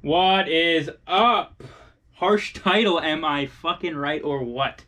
What is up? Harsh title, am I fucking right or what?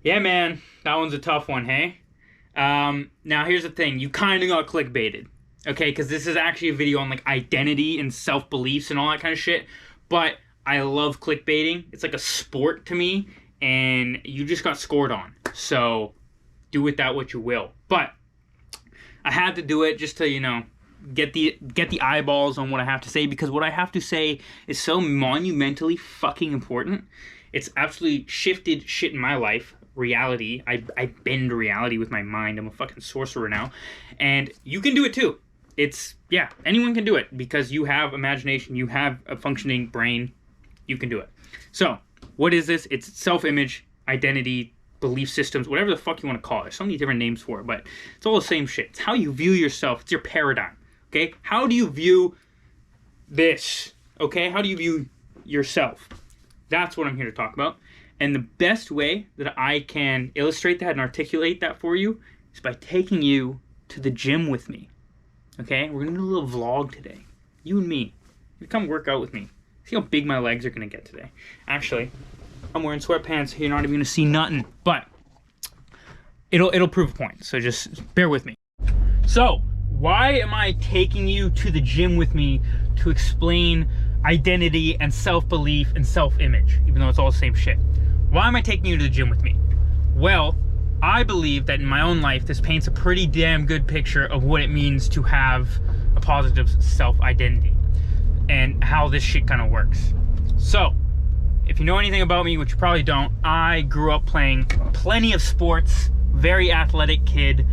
Yeah, man, that one's a tough one, hey? Now here's the thing, you kind of got clickbaited, okay? Because this is actually a video on like identity and self-beliefs and all that kind of shit, but I love clickbaiting. It's like a sport to me, and you just got scored on. So do with that what you will. But I had to do it just to, you know, get the eyeballs on what I have to say, because what I have to say is so monumentally fucking important. It's absolutely shifted shit in my life. Reality. I bend reality with my mind. I'm a fucking sorcerer now. And you can do it too. It's, yeah, anyone can do it because you have imagination, you have a functioning brain, you can do it. So, what is this? It's self-image, identity, belief systems, whatever the fuck you want to call it. There's so many different names for it, but it's all the same shit. It's how you view yourself. It's your paradigm. Okay? How do you view this? Okay? How do you view yourself? That's what I'm here to talk about. And the best way that I can illustrate that and articulate that for you is by taking you to the gym with me. Okay? We're going to do a little vlog today. You and me. You come work out with me. See how big my legs are going to get today. Actually, I'm wearing sweatpants, so you're not even going to see nothing. But it'll prove a point. So just bear with me. So, why am I taking you to the gym with me to explain identity and self-belief and self-image, even though it's all the same shit? Why am I taking you to the gym with me? Well, I believe that in my own life, this paints a pretty damn good picture of what it means to have a positive self-identity and how this shit kind of works. So, if you know anything about me, which you probably don't, I grew up playing plenty of sports, very athletic kid,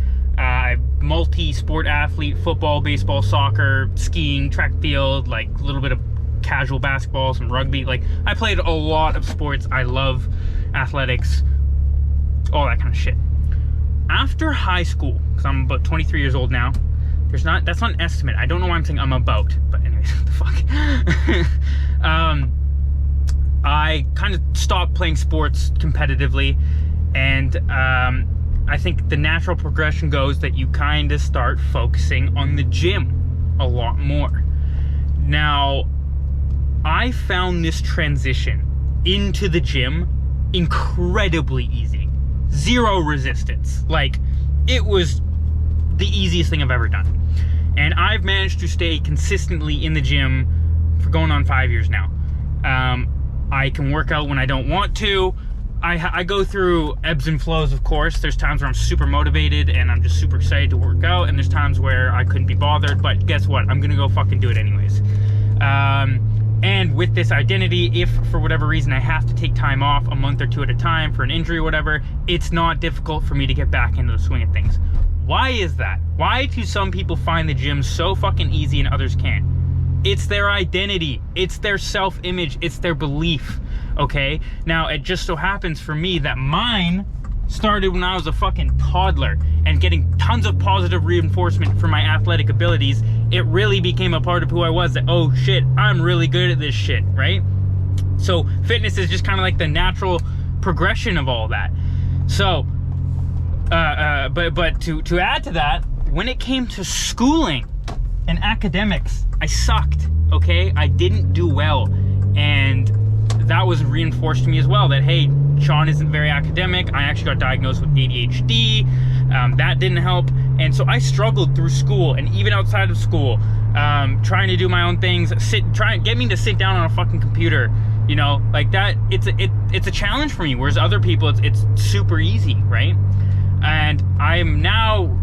multi-sport athlete, football, baseball, soccer, skiing, track field, like a little bit of casual basketball, some rugby. Like, I played a lot of sports. I love athletics, all that kind of shit. After high school, because I'm about 23 years old now, that's not an estimate. I don't know why I'm saying I'm about, but anyways, what the fuck? I kind of stopped playing sports competitively, and I think the natural progression goes that you kind of start focusing on the gym a lot more. Now, I found this transition into the gym incredibly easy. Zero resistance. Like, it was the easiest thing I've ever done. And I've managed to stay consistently in the gym for going on 5 years now. I can work out when I don't want to. I go through ebbs and flows, of course. There's times where I'm super motivated and I'm just super excited to work out, and there's times where I couldn't be bothered, but guess what? I'm gonna go fucking do it anyways. And with this identity, if for whatever reason I have to take time off a month or two at a time for an injury or whatever, it's not difficult for me to get back into the swing of things. Why is that? Why do some people find the gym so fucking easy and others can't? It's their identity, it's their self-image, it's their belief, okay? Now, it just so happens for me that mine started when I was a fucking toddler, and getting tons of positive reinforcement for my athletic abilities, it really became a part of who I was, that, oh shit, I'm really good at this shit, right? So fitness is just kind of like the natural progression of all that. So, but to add to that, when it came to schooling and academics, I sucked, okay? I didn't do well, and that was reinforced to me as well, that, hey, Sean isn't very academic. I actually got diagnosed with ADHD. That didn't help, and so I struggled through school and even outside of school, trying to do my own things, get me to sit down on a fucking computer, you know, like that. It's a challenge for me, whereas other people, it's super easy, right? And I'm now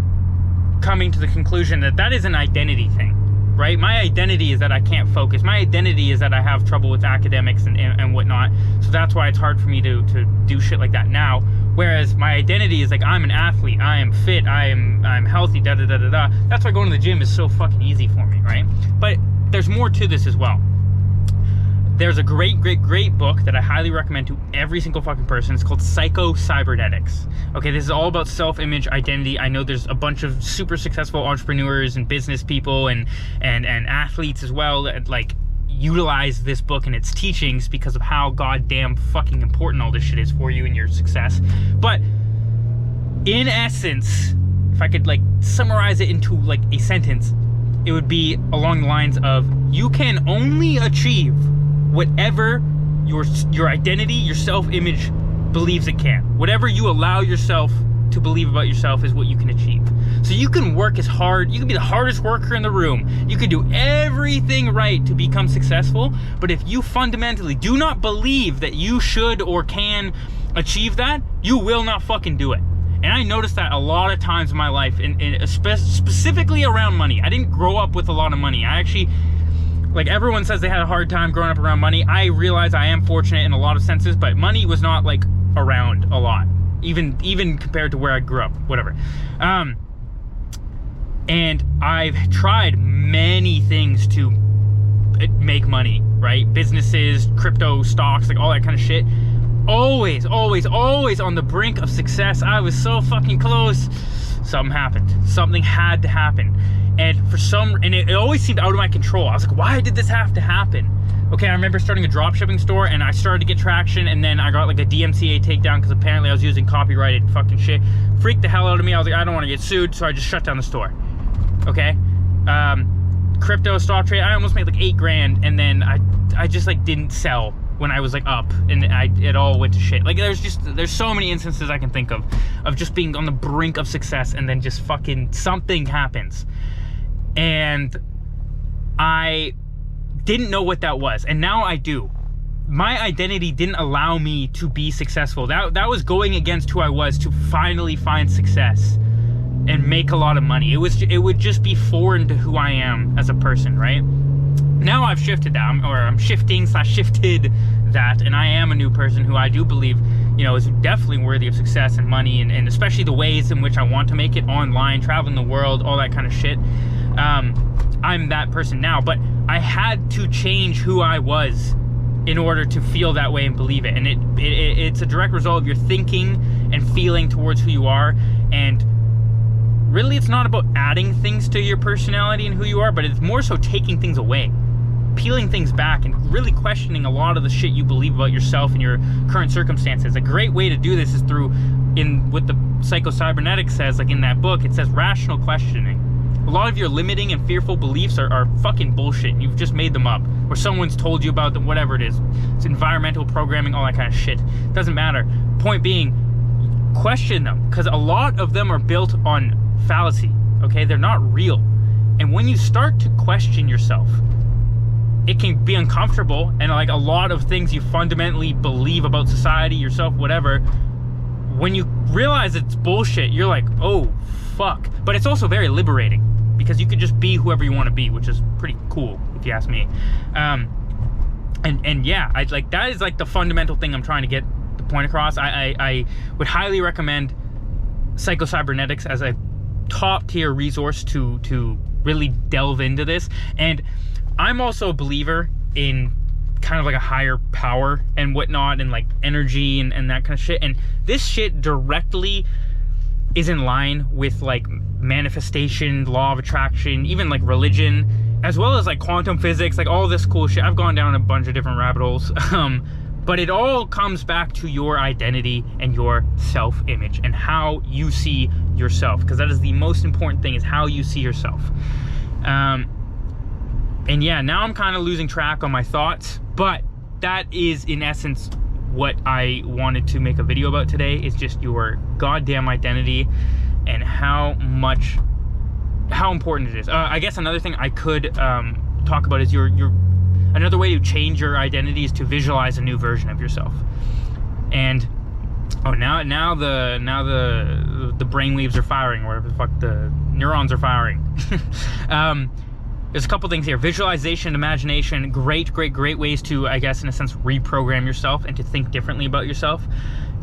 coming to the conclusion that that is an identity thing, right? My identity is that I can't focus. My identity is that I have trouble with academics and whatnot. So that's why it's hard for me to do shit like that now. Whereas my identity is like, I'm an athlete, I am fit, I'm healthy, da da da da da. That's why going to the gym is so fucking easy for me, right? But there's more to this as well. There's a great book that I highly recommend to every single fucking person. It's called Cybernetics. Okay, this is all about self-image, identity. I know there's a bunch of super successful entrepreneurs and business people and athletes as well that like utilize this book and its teachings because of how goddamn fucking important all this shit is for you and your success. But in essence, if I could like summarize it into like a sentence, it would be along the lines of, you can only achieve whatever your identity, your self-image believes it can. Whatever you allow yourself to believe about yourself is what you can achieve. So you can work as hard, you can be the hardest worker in the room, you can do everything right to become successful, but if you fundamentally do not believe that you should or can achieve that, you will not fucking do it. And I noticed that a lot of times in my life, specifically around money. I didn't grow up with a lot of money. I actually, like, everyone says they had a hard time growing up around money. I realize I am fortunate in a lot of senses, but money was not like around a lot, even compared to where I grew up, whatever. And I've tried many things to make money, right? Businesses, crypto, stocks, like all that kind of shit. Always on the brink of success. I was so fucking close. Something happened. Something had to happen. And it always seemed out of my control. I was like, why did this have to happen? Okay, I remember starting a drop shipping store, and I started to get traction, and then I got like a DMCA takedown because apparently I was using copyrighted fucking shit. Freaked the hell out of me. I was like, I don't want to get sued, so I just shut down the store. Okay? Crypto stock trade, I almost made like 8 grand, and then I just like didn't sell when I was like up, and it all went to shit. Like there's so many instances I can think of just being on the brink of success, and then just fucking something happens. And I didn't know what that was, and now I do. My identity didn't allow me to be successful. That was going against who I was to finally find success and make a lot of money. It would just be foreign to who I am as a person, right? Now I've shifted that, I'm shifted that, and I am a new person who I do believe, you know, is definitely worthy of success and money, and especially the ways in which I want to make it online, traveling the world, all that kind of shit. I'm that person now, but I had to change who I was in order to feel that way and believe it. And it's a direct result of your thinking and feeling towards who you are. And really, it's not about adding things to your personality and who you are, but it's more so taking things away, peeling things back, and really questioning a lot of the shit you believe about yourself and your current circumstances. A great way to do this is through, in what the Cybernetics says, like in that book, it says rational questioning. A lot of your limiting and fearful beliefs are fucking bullshit. You've just made them up, or someone's told you about them, whatever it is. It's environmental programming, all that kind of shit. Doesn't matter. Point being, question them, because a lot of them are built on fallacy, okay? They're not real. And when you start to question yourself, it can be uncomfortable, and like a lot of things you fundamentally believe about society, yourself, whatever, when you realize it's bullshit, you're like, oh, fuck. But it's also very liberating, because you could just be whoever you want to be, which is pretty cool, if you ask me. And yeah, that is like the fundamental thing I'm trying to get the point across. I would highly recommend Cybernetics as a top tier resource to really delve into this. And I'm also a believer in kind of like a higher power and whatnot, and like energy and that kind of shit. And this shit directly is in line with like manifestation, law of attraction, even like religion, as well as like quantum physics, like all this cool shit. I've gone down a bunch of different rabbit holes. But it all comes back to your identity and your self-image and how you see yourself, because that is the most important thing, is how you see yourself. And yeah, now I'm kind of losing track on my thoughts, but that is in essence what I wanted to make a video about today, is just your goddamn identity and how important it is. I guess another thing I could talk about is another way to change your identity is to visualize a new version of yourself. And now the brainwaves are firing, or whatever the fuck, the neurons are firing. There's a couple things here. Visualization, imagination, great ways to, I guess, in a sense, reprogram yourself and to think differently about yourself.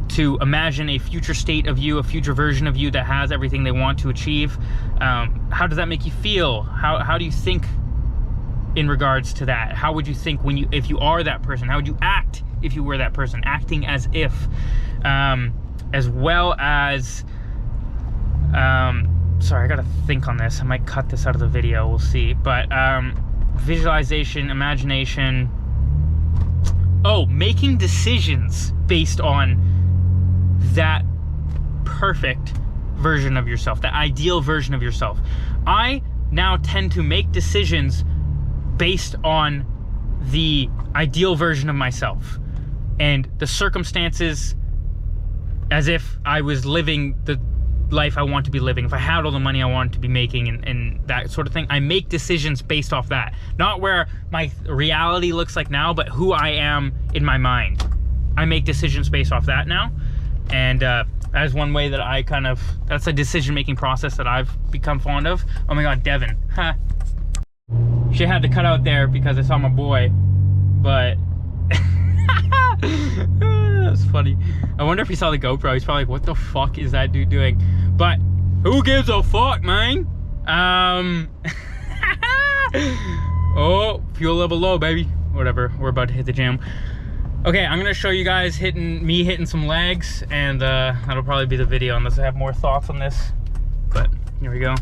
To imagine a future state of you, a future version of you that has everything they want to achieve. How does that make you feel? How do you think in regards to that? How would you think if you are that person? How would you act if you were that person? Acting as if. As well as... sorry, I gotta think on this. I might cut this out of the video, we'll see. But visualization, imagination. Oh, making decisions based on that perfect version of yourself, that ideal version of yourself. I now tend to make decisions based on the ideal version of myself and the circumstances, as if I was living the life I want to be living. If I had all the money I want to be making and that sort of thing, I make decisions based off that. Not where my reality looks like now, but who I am in my mind. I make decisions based off that now. And that is one way that I kind of, that's a decision-making process that I've become fond of. Oh my God, Devin. Huh. She had to cut out there because I saw my boy, but that's funny. I wonder if he saw the GoPro. He's probably like, what the fuck is that dude doing? But who gives a fuck, man? Oh, fuel level low, baby. Whatever, we're about to hit the gym. Okay, I'm gonna show you guys me hitting some legs, and that'll probably be the video unless I have more thoughts on this. But here we go.